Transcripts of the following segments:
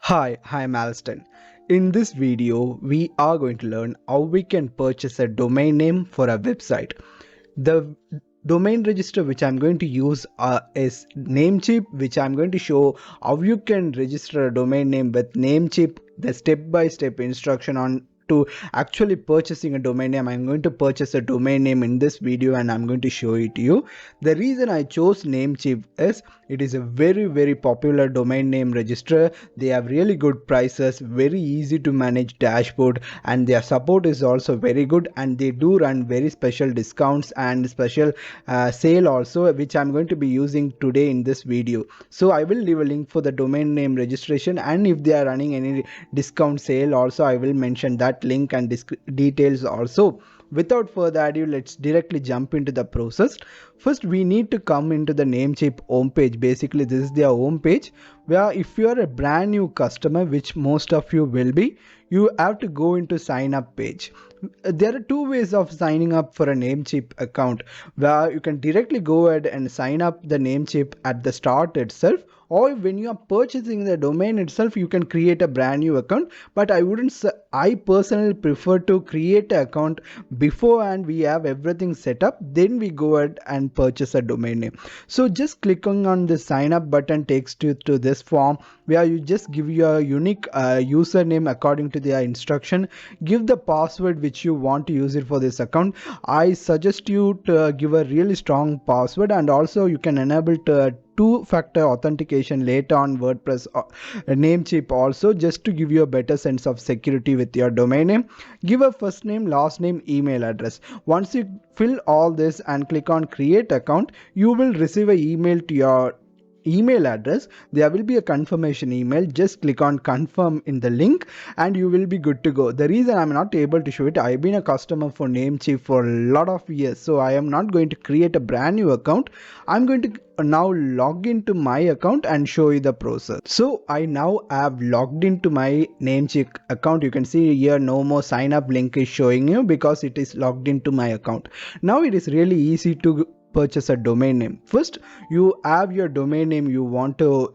Hi, I'm Alston. In this video, we are going to learn how we can purchase a domain name for a website. The domain register which I'm going to use is NameCheap, which I'm going to show how you can register a domain name with NameCheap, the step-by-step instruction on to actually purchasing a domain name. I'm going to purchase a domain name in this video and I'm going to show it to you. The reason I chose NameCheap is it is a very popular domain name registrar. They have really good prices, very easy to manage dashboard, and their support is also very good, and they do run very special discounts and special sale also, which I'm going to be using today in this video. So I will leave a link for the domain name registration, and if they are running any discount sale also, I will mention that link and details also. Without further ado, let's directly jump into the process. First, we need to come into the NameCheap homepage. Basically, this is their homepage, where if you are a brand new customer, which most of you will be, you have to go into sign up page. There are two ways of signing up for a NameCheap account, where you can directly go ahead and sign up the NameCheap at the start itself, or when you are purchasing the domain itself, you can create a brand new account. But I personally prefer to create an account before and we have everything set up, then we go ahead and purchase a domain name. So just clicking on the sign up button takes you to this form, where you just give your unique username according to their instruction, give the password which you want to use it for this account. I suggest you to give a really strong password, and also you can enable two-factor authentication later on WordPress NameCheap also, just to give you a better sense of security with your domain name. Give a first name, last name, email address. Once you fill all this and click on create account, you will receive an email to your email address. There will be a confirmation email. Just click on confirm in the link and you will be good to go. The reason I'm not able to show it, I've been a customer for NameCheap for a lot of years, so I am not going to create a brand new account. I'm going to now log into my account and show you the process. So I now have logged into my NameCheap account. You can see here no more sign up link is showing you because it is logged into my account. Now it is really easy to purchase a domain name. First, you have your domain name you want to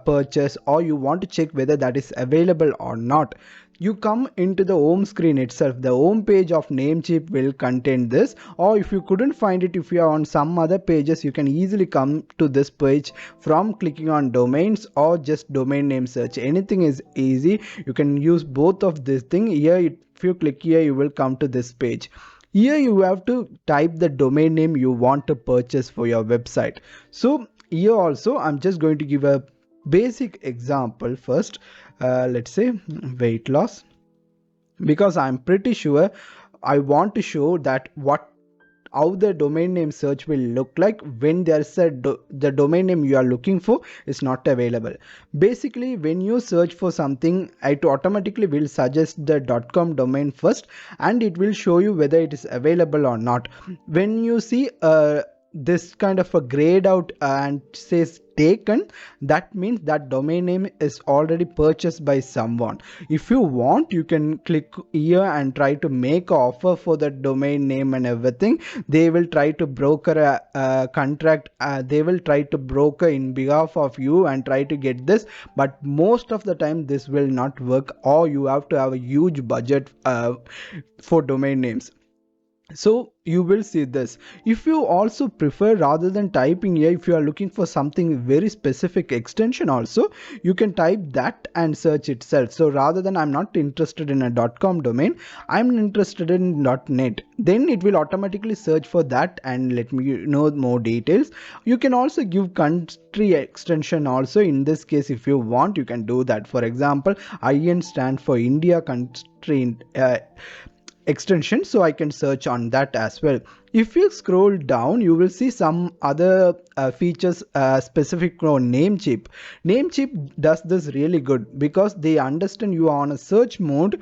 purchase, or you want to check whether that is available or not. You come into the home screen itself. The home page of NameCheap will contain this, or if you couldn't find it, if you are on some other pages, you can easily come to this page from clicking on domains or just domain name search. Anything is easy. You can use both of this thing. Here, if you click here, you will come to this page. Here you have to type the domain name you want to purchase for your website. So here also I'm just going to give a basic example first. Let's say weight loss, because I'm pretty sure I want to show that how the domain name search will look like when there's the domain name you are looking for is not available. Basically, when you search for something, it automatically will suggest the .com domain first, and it will show you whether it is available or not. When you see this kind of a grayed out and says taken, that means that domain name is already purchased by someone. If you want, you can click here and try to make an offer for the domain name and everything. They will try to broker a contract. They will try to broker in behalf of you and try to get this, but most of the time this will not work, or you have to have a huge budget for domain names. So you will see this. If you also prefer, rather than typing here, if you are looking for something very specific extension also, you can type that and search itself. So rather than I'm not interested in a .com domain, I'm interested in .net, then it will automatically search for that and let me know more details. You can also give country extension also. In this case, if you want, you can do that. For example, IN stand for India country extension, so I can search on that as well. If you scroll down, you will see some other features specific for NameCheap. NameCheap does this really good because they understand you are on a search mode.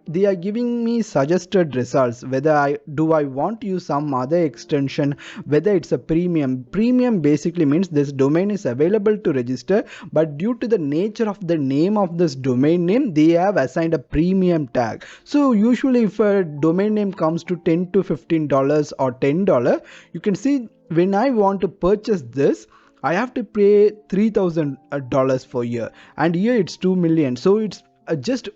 They are giving me suggested results, whether I want to use some other extension, whether it's a premium. Premium basically means this domain is available to register, but due to the nature of the name of this domain name, they have assigned a premium tag. So usually if a domain name comes to $10 to $15 or $10, you can see when I want to purchase this, I have to pay $3,000 for year, and here it's 2 million. So it's just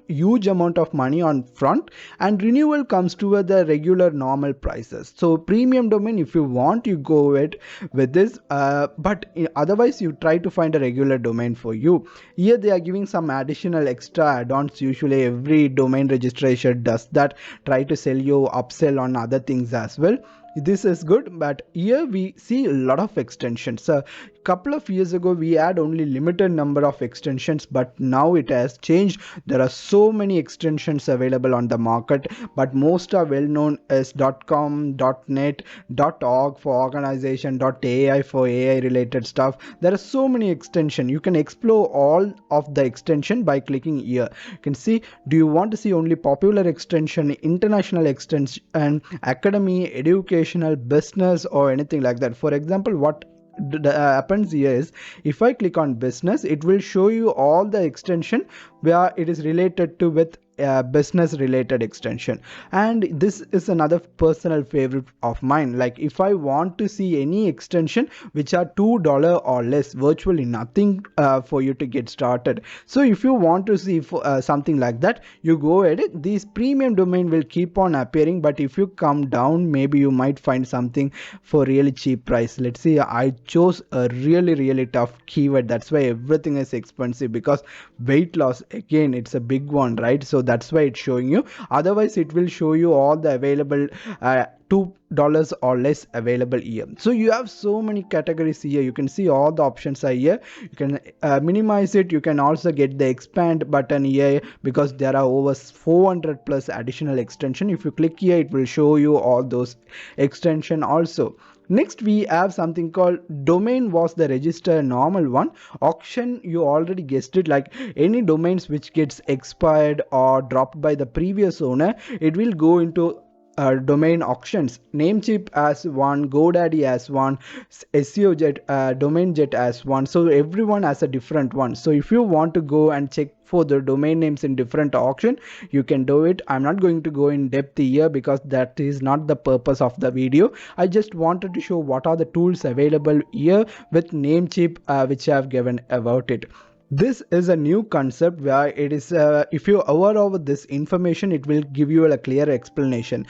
huge amount of money on front, and renewal comes to the regular normal prices. So premium domain, if you want, you go with this, but otherwise you try to find a regular domain for you. Here they are giving some additional extra add-ons. Usually every domain registration does that, try to sell you upsell on other things as well. This is good, but here we see a lot of extensions. A couple of years ago we had only limited number of extensions, but now it has changed. There are so many extensions available on the market, but most are well known as .com, .net, .org for organization, .ai for AI related stuff. There are so many extensions. You can explore all of the extension by clicking here. You can see, do you want to see only popular extension, international extension, academy, educational, business, or anything like that? For example, what happens here is, if I click on business, it will show you all the extension where it is related to with business related extension. And this is another personal favorite of mine. Like if I want to see any extension which are $2 or less, virtually nothing for you to get started. So if you want to see something like that, you go ahead. These premium domain will keep on appearing, but if you come down, maybe you might find something for really cheap price. Let's see, I chose a really tough keyword. That's why everything is expensive, because weight loss, again, it's a big one, right? So that's why it's showing you. Otherwise it will show you all the available $2 or less available here. So you have so many categories here. You can see all the options are here. You can minimize it. You can also get the expand button here, because there are over 400 plus additional extension. If you click here, it will show you all those extension also. Next we have something called domain was the register normal one. Auction, you already guessed it, like any domains which gets expired or dropped by the previous owner, it will go into domain auctions. NameCheap as one, GoDaddy as one, SEO Jet, Domain Jet as one. So everyone has a different one. So if you want to go and check for the domain names in different auction, you can do it. I'm not going to go in depth here because that is not the purpose of the video. I just wanted to show what are the tools available here with NameCheap, which I have given about it. This is a new concept where it is, if you hover over this information, it will give you a clear explanation.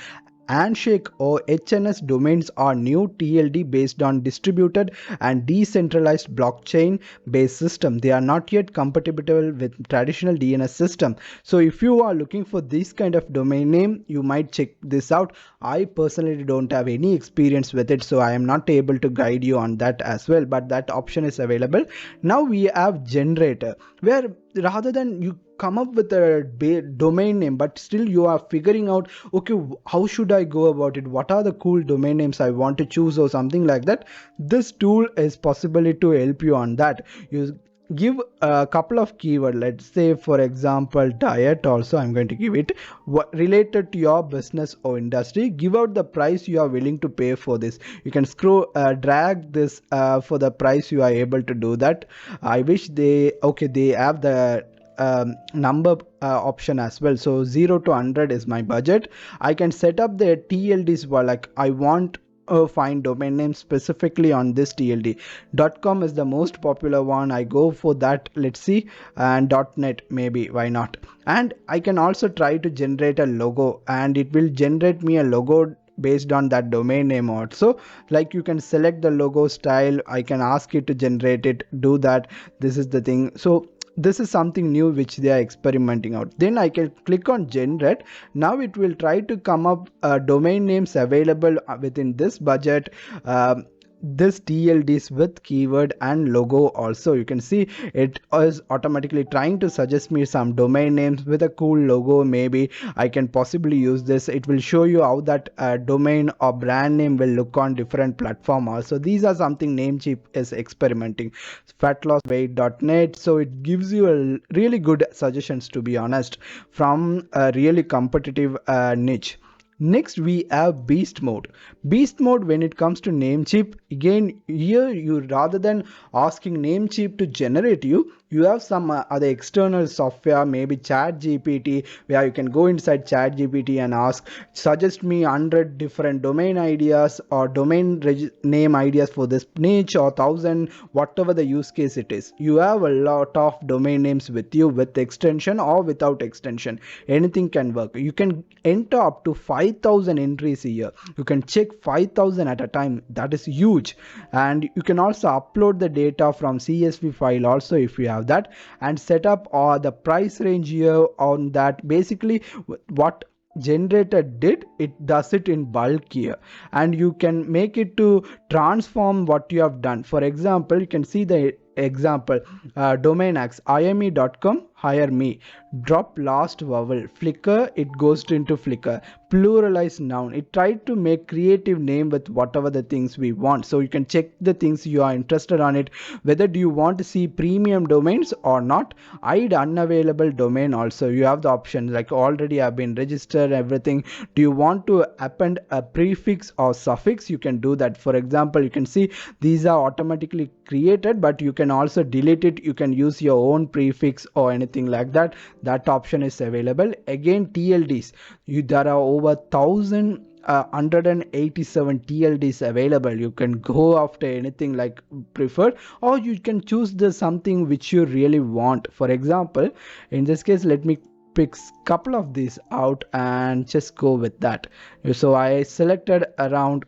Handshake or HNS domains are new TLD based on distributed and decentralized blockchain based system. They are not yet compatible with traditional DNS system. So if you are looking for this kind of domain name, you might check this out. I personally don't have any experience with it, so I am not able to guide you on that as well, but that option is available. Now we have generator, where rather than you come up with a domain name, but still you are figuring out, okay, how should I go about it, what are the cool domain names I want to choose or something like that. This tool is possibly to help you on that. You give a couple of keywords. Let's say for example diet, also I'm going to give it related to your business or industry. Give out the price you are willing to pay for this. You can scroll drag this for the price you are able to do that. I wish they have the number option as well. So 0 to 100 is my budget. I can set up the TLDs, like I want find domain name specifically on this TLD. .com is the most popular one. I go for that. Let's see. And .net, maybe, why not. And I can also try to generate a logo, and it will generate me a logo based on that domain name also. Like you can select the logo style. I can ask it to generate it, do that. This is the thing. So this is something new which they are experimenting out. Then I can click on generate. Now it will try to come up domain names available within this budget, this TLDs with keyword and logo also. You can see it is automatically trying to suggest me some domain names with a cool logo. Maybe I can possibly use this. It will show you how that domain or brand name will look on different platform also. These are something NameCheap is experimenting. Fatlossweight.net, so it gives you a really good suggestions, to be honest, from a really competitive niche. Next we have Beast Mode. Beast Mode, when it comes to NameCheap, again here you, rather than asking NameCheap to generate you, You have some other external software, maybe ChatGPT, where you can go inside ChatGPT and ask, suggest me 100 different domain ideas or name ideas for this niche, or 1000, whatever the use case it is. You have a lot of domain names with you, with extension or without extension. Anything can work. You can enter up to 5000 entries a year. You can check 5000 at a time. That is huge. And you can also upload the data from CSV file also if you have that, and set up the price range here on that. Basically what generator did, it does it in bulk here, and you can make it to transform what you have done. For example, you can see the example, domain x ime.com, hire me, drop last vowel, flicker, it goes into flicker, pluralize noun. It tried to make creative name with whatever the things we want. So you can check the things you are interested on it, whether do you want to see premium domains or not. Hide unavailable domain also, you have the option, like already have been registered everything. Do you want to append a prefix or suffix? You can do that. For example, you can see these are automatically created, but you can also delete it. You can use your own prefix or anything like that. That option is available. Again, TLDs, there are over 187 TLDs available. You can go after anything like preferred, or you can choose the something which you really want. For example, in this case, let me pick couple of these out and just go with that. So I selected around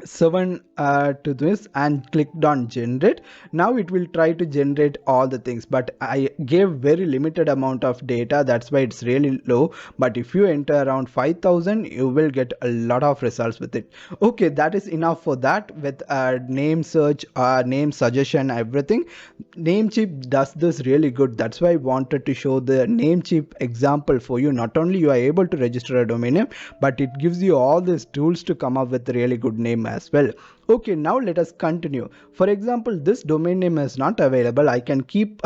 7 to this and clicked on generate. Now it will try to generate all the things, but I gave very limited amount of data, that's why it's really low. But if you enter around 5000, you will get a lot of results with it. Okay, that is enough for that. With name search, name suggestion, everything, NameCheap does this really good. That's why I wanted to show the NameCheap example for you. Not only you are able to register a domain name, but it gives you all these tools to come up with a really good name as well. Okay, now let us continue. For example, this domain name is not available. I can keep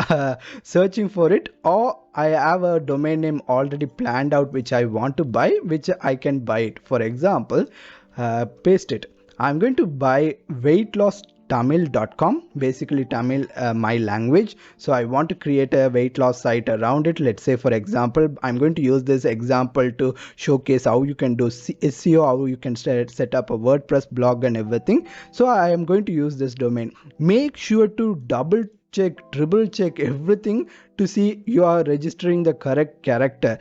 searching for it, or I have a domain name already planned out which I want to buy, which I can buy it. For example, paste it. I'm going to buy weightlosstamil.com, basically Tamil, my language. So I want to create a weight loss site around it. Let's say, for example, I'm going to use this example to showcase how you can do SEO, how you can set up a WordPress blog and everything. So I am going to use this domain. Make sure to double check, triple check everything to see you are registering the correct character,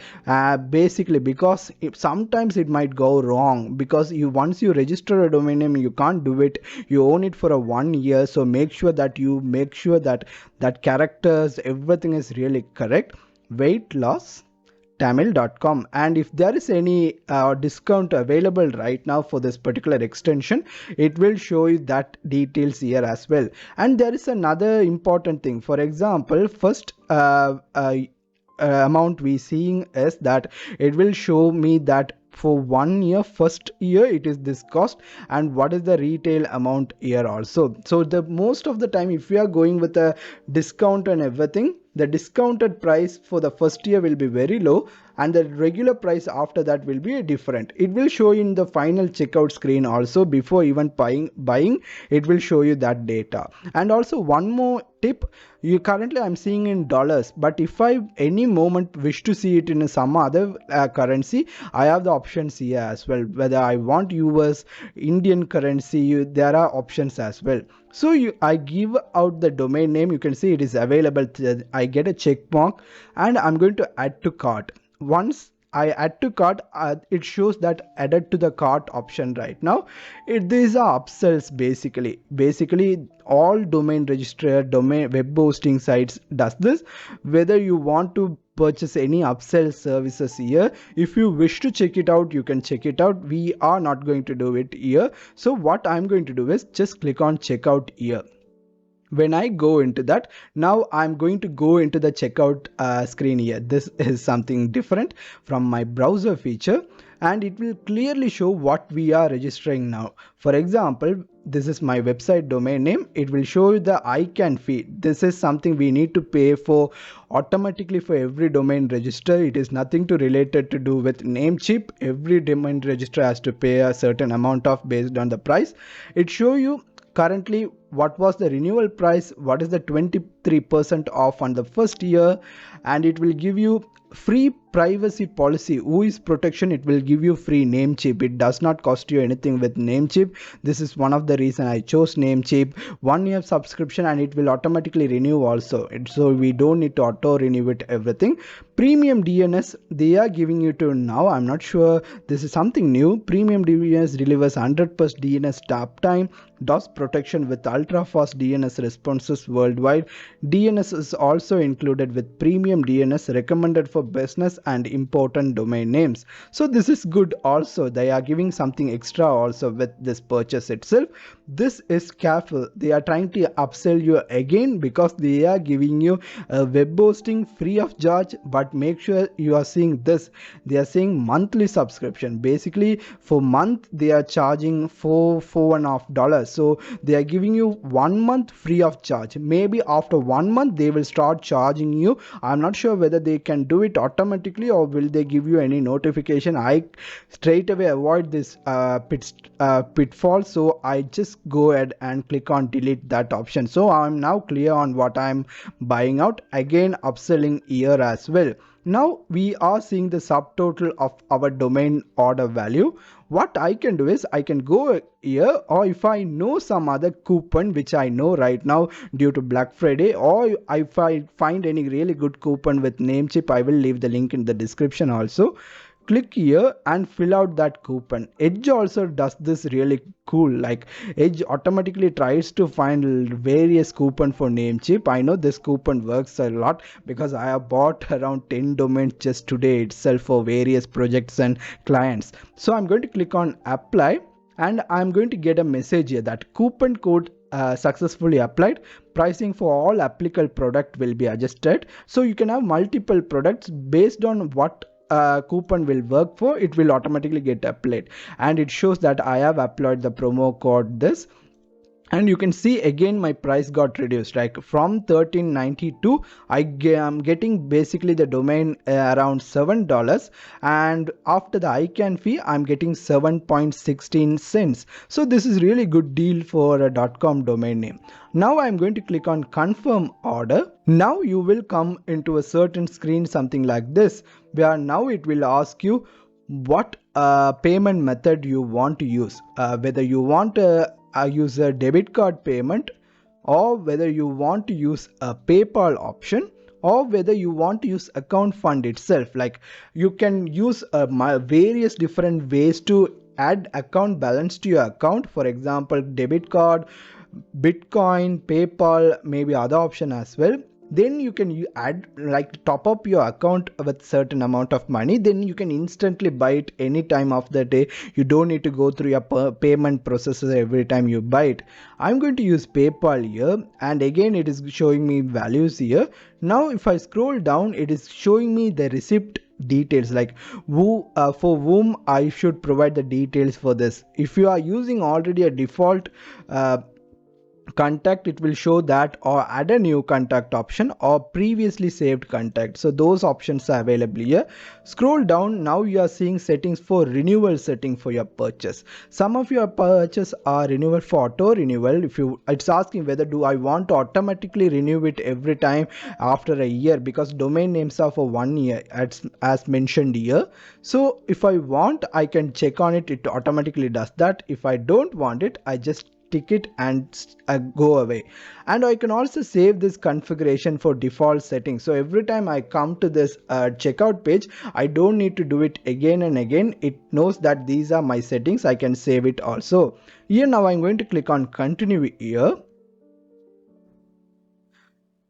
basically, because sometimes it might go wrong, because once you register a domain name, you can't do it. You own it for a 1 year, so make sure that that characters, everything is really correct. Weight loss tamil.com, and if there is any discount available right now for this particular extension, it will show you that details here as well. And there is another important thing. For example, first amount we seeing is that it will show me that for 1 year, first year it is this cost, and what is the retail amount here also. So the most of the time, if we are going with a discount and everything, the discounted price for the first year will be very low, and the regular price after that will be different. It will show in the final checkout screen also. Before even buying, it will show you that data. And also one more tip, you currently I'm seeing in dollars, but if I any moment wish to see it in some other currency, I have the options here as well. Whether I want US, Indian currency, there are options as well. So I give out the domain name. You can see it is available. I get a check mark, and I'm going to add to cart. Once I add to cart, it shows that added to the cart option right now. These are upsells basically. Basically, all domain registrar, domain web hosting sites does this. Whether you want to purchase any upsell services here, if you wish to check it out, you can check it out. We are not going to do it here. So what I'm going to do is just click on checkout here. When I go into that, now I'm going to go into the checkout screen here. This is something different from my browser feature, and it will clearly show what we are registering now. For example, this is my website domain name. It will show you the ICANN fee. This is something we need to pay for automatically for every domain register. It is nothing to related to do with NameCheap. Every domain register has to pay a certain amount of based on the price. It show you currently what was the renewal price, what is the 20 33% off on the first year, and it will give you free privacy policy. Whois protection, it will give you free NameCheap. It does not cost you anything with NameCheap. This is one of the reason I chose NameCheap. 1 year subscription, and it will automatically renew also. So we don't need to auto renew it everything. Premium DNS they are giving you to now. I'm not sure, this is something new. Premium DNS delivers 100% DNS stop time, DOS protection with ultra fast DNS responses worldwide. DNS is also included with premium DNS, recommended for business and important domain names. So this is good also. They are giving something extra also with this purchase itself. This is careful. They are trying to upsell you again because they are giving you a web hosting free of charge, but make sure you are seeing this. They are saying monthly subscription. Basically for month they are charging $4.5. So they are giving you 1 month free of charge. Maybe after 1 month they will start charging you. I'm not sure whether they can do it automatically or will they give you any notification. I straight away avoid this pitfall, so I just go ahead and click on delete that option. So I'm now clear on what I'm buying out. Again, upselling here as well. Now we are seeing the subtotal of our domain order value. What I can do is I can go here, or if I know some other coupon which I know right now due to Black Friday, or if I find any really good coupon with NameCheap, I will leave the link in the description also. Click here and fill out that coupon. Edge also does this really cool. Like Edge automatically tries to find various coupon for NameCheap. I know this coupon works a lot because I have bought around 10 domains just today itself for various projects and clients. So I'm going to click on apply, and I'm going to get a message here that coupon code successfully applied. Pricing for all applicable product will be adjusted. So you can have multiple products based on what coupon will work for. It will automatically get applied, and it shows that I have applied the promo code this, and you can see again my price got reduced. Like from $13.92 I am getting basically the domain around $7, and after the ICANN fee I'm getting 7.16 cents. So this is really good deal for a .com domain name. Now I'm going to click on confirm order. Now you will come into a certain screen something like this, where now it will ask you what payment method you want to use, whether you want use a debit card payment, or whether you want to use a PayPal option, or whether you want to use account fund itself. Like you can use various different ways to add account balance to your account. For example, debit card, Bitcoin, PayPal, maybe other option as well. Then you can add, like top up your account with certain amount of money, then you can instantly buy it any time of the day. You don't need to go through your payment processes every time you buy it. I'm going to use PayPal here, and again it is showing me values here. Now if I scroll down, it is showing me the receipt details, like for whom I should provide the details for this. If you are using already a default contact, it will show that, or add a new contact option, or previously saved contact. So those options are available here. Scroll down. Now you are seeing settings for renewal setting for your purchase. Some of your purchase are renewal for auto renewal. It's asking whether do I want to automatically renew it every time after a year, because domain names are for 1 year as mentioned here. So if I want, I can check on it. It automatically does that. If I don't want it, I just tick it and go away. And I can also save this configuration for default settings. So every time I come to this checkout page, I don't need to do it again and again. It knows that these are my settings. I can save it also. Here now I'm going to click on continue here.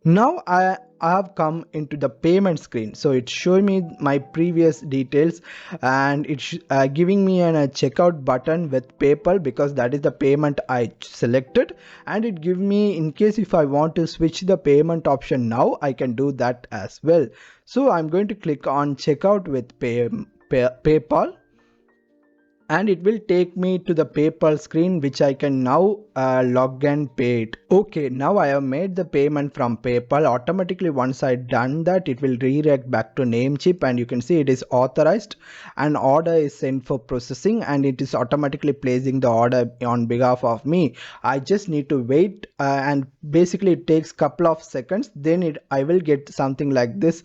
Now I have come into the payment screen. So it's showing me my previous details, and it's giving me a checkout button with PayPal because that is the payment I selected, and it gives me, in case if I want to switch the payment option now, I can do that as well. So I'm going to click on checkout with PayPal. and it will take me to the PayPal screen, which I can now log and pay it. Okay, now I have made the payment from PayPal. Automatically, once I done that, it will redirect back to Namecheap, and you can see it is authorized. An order is sent for processing, and it is automatically placing the order on behalf of me. I just need to wait, and basically it takes couple of seconds. Then I will get something like this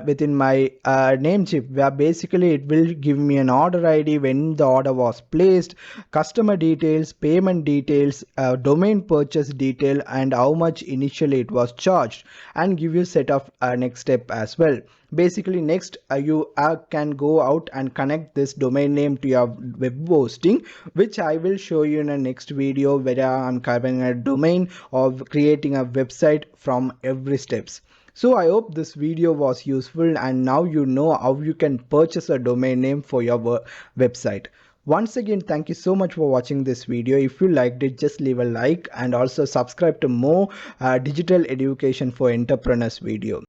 within my Namecheap, where basically it will give me an order ID, when the order was placed, customer details, payment details, domain purchase detail, and how much initially it was charged, and give you set of next step as well. Basically, next you can go out and connect this domain name to your web hosting, which I will show you in a next video, where I'm covering a domain of creating a website from every steps. So I hope this video was useful, and now you know how you can purchase a domain name for your website. Once again, thank you so much for watching this video. If you liked it, just leave a like, and also subscribe to more digital education for entrepreneurs video.